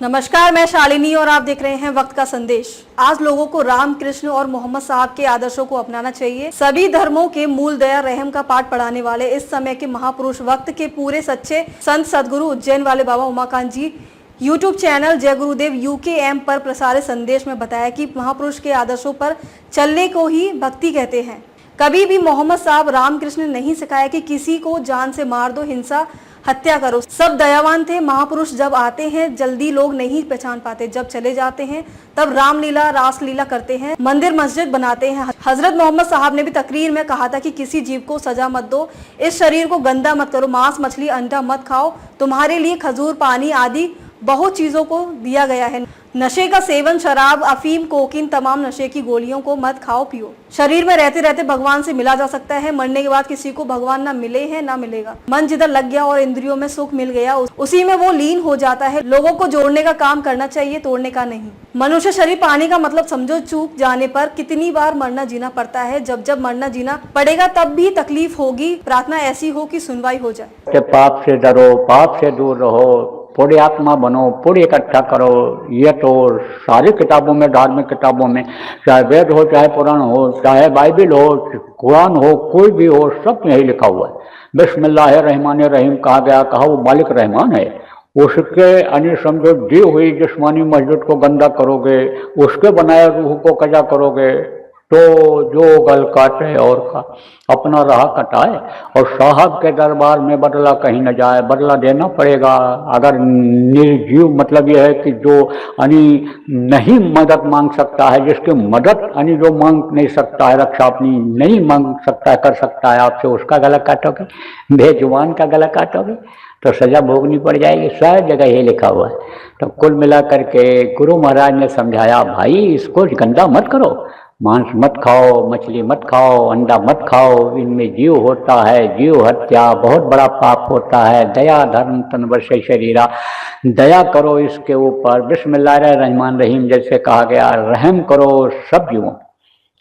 नमस्कार, मैं शालिनी और आप देख रहे हैं वक्त का संदेश। आज लोगों को राम, कृष्ण और मोहम्मद साहब के आदर्शों को अपनाना चाहिए। सभी धर्मों के मूल दया रहम का पाठ पढ़ाने वाले इस समय के महापुरुष, वक्त के पूरे सच्चे संत सदगुरु उज्जैन वाले बाबा उमाकांत जी यूट्यूब चैनल जय गुरुदेव UKM पर प्रसारित संदेश में बताया कि महापुरुष के आदर्शों पर चलने को ही भक्ति कहते हैं। कभी भी मोहम्मद साहब रामकृष्ण ने नहीं सिखाया कि किसी को जान से मार दो, हिंसा हत्या करो। सब दयावान थे। महापुरुष जब आते हैं जल्दी लोग नहीं पहचान पाते, जब चले जाते हैं तब रामलीला रासलीला करते हैं, मंदिर मस्जिद बनाते हैं। हजरत मोहम्मद साहब ने भी तकरीर में कहा था कि किसी जीव को सजा मत दो, इस शरीर को गंदा मत करो, मांस मछली अंडा मत खाओ, तुम्हारे लिए खजूर पानी आदि बहुत चीजों को दिया गया है। नशे का सेवन, शराब, अफीम, कोकीन, तमाम नशे की गोलियों को मत खाओ पियो। शरीर में रहते रहते भगवान से मिला जा सकता है, मरने के बाद किसी को भगवान ना मिले हैं ना मिलेगा। मन जिधर लग गया और इंद्रियों में सुख मिल गया उसी में वो लीन हो जाता है। लोगों को जोड़ने का काम करना चाहिए, तोड़ने का नहीं। मनुष्य शरीर पाने का मतलब समझो। चूक जाने पर कितनी बार मरना जीना पड़ता है। जब जब मरना जीना पड़ेगा तब भी तकलीफ होगी। प्रार्थना ऐसी हो कि सुनवाई हो जाए। पाप से डरो, पाप से दूर रहो, पुण्य आत्मा बनो, पुण्य इकट्ठा करो। ये तो सारी किताबों में, धार्मिक किताबों में, चाहे वेद हो, चाहे पुराण हो, चाहे बाइबिल हो, कुरान हो, कोई भी हो, सब में यही लिखा हुआ है। बिस्मिल्लाहिर्रहमानिर्रहीम कहा गया, कहा वो मालिक रहमान है। उसके अन्य समझो दी हुई जिस्मानी मस्जिद को गंदा करोगे, उसके बनाए रूह को कजा करोगे तो जो गल काटे और का अपना राह कटाए। और साहब के दरबार में बदला कहीं न जाए, बदला देना पड़ेगा। अगर निर्जीव मतलब यह है कि जो नहीं मदद मांग सकता है, जिसकी मदद जो मांग नहीं सकता है, रक्षा अपनी नहीं मांग सकता है, कर सकता है आपसे, उसका गला काटोगे, बेजुबान का गला काटोगे तो सजा भोगनी पड़ जाएगी। सारी जगह ये लिखा हुआ है। तो कुल मिला करके गुरु महाराज ने समझाया, भाई इसको गंदा मत करो, मांस मत खाओ, मछली मत खाओ, अंडा मत खाओ, इनमें जीव होता है, जीव हत्या बहुत बड़ा पाप होता है। दया धर्म तन वर्षे शरीरा, दया करो इसके ऊपर। बिस्मिल्लाहिर्रहमानिर्रहीम जैसे कहा गया, रहम करो सब जीवों।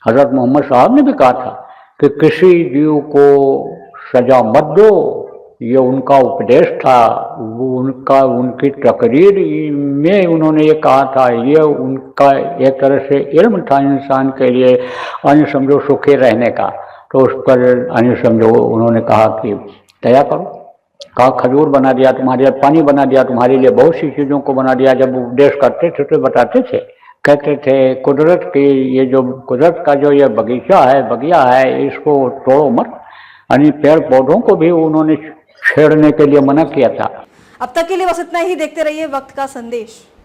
हजरत मोहम्मद साहब ने भी कहा था कि किसी जीव को सजा मत दो, ये उनका उपदेश था। वो उनकी तकरीर में उन्होंने ये कहा था। ये उनका एक तरह से इल्म था इंसान के लिए समझो सुखी रहने का। तो उस पर समझो उन्होंने कहा कि दया करो। कहा खजूर बना दिया तुम्हारे लिए, पानी बना दिया तुम्हारे लिए, बहुत सी चीज़ों को बना दिया। जब उपदेश करते थे तो बताते थे, कहते थे कुदरत की ये जो कुदरत का जो ये बगीचा है इसको तोड़ो मत। पेड़ पौधों को भी उन्होंने छेड़ने के लिए मना किया था। अब तक के लिए बस इतना ही। देखते रहिए वक्त का संदेश।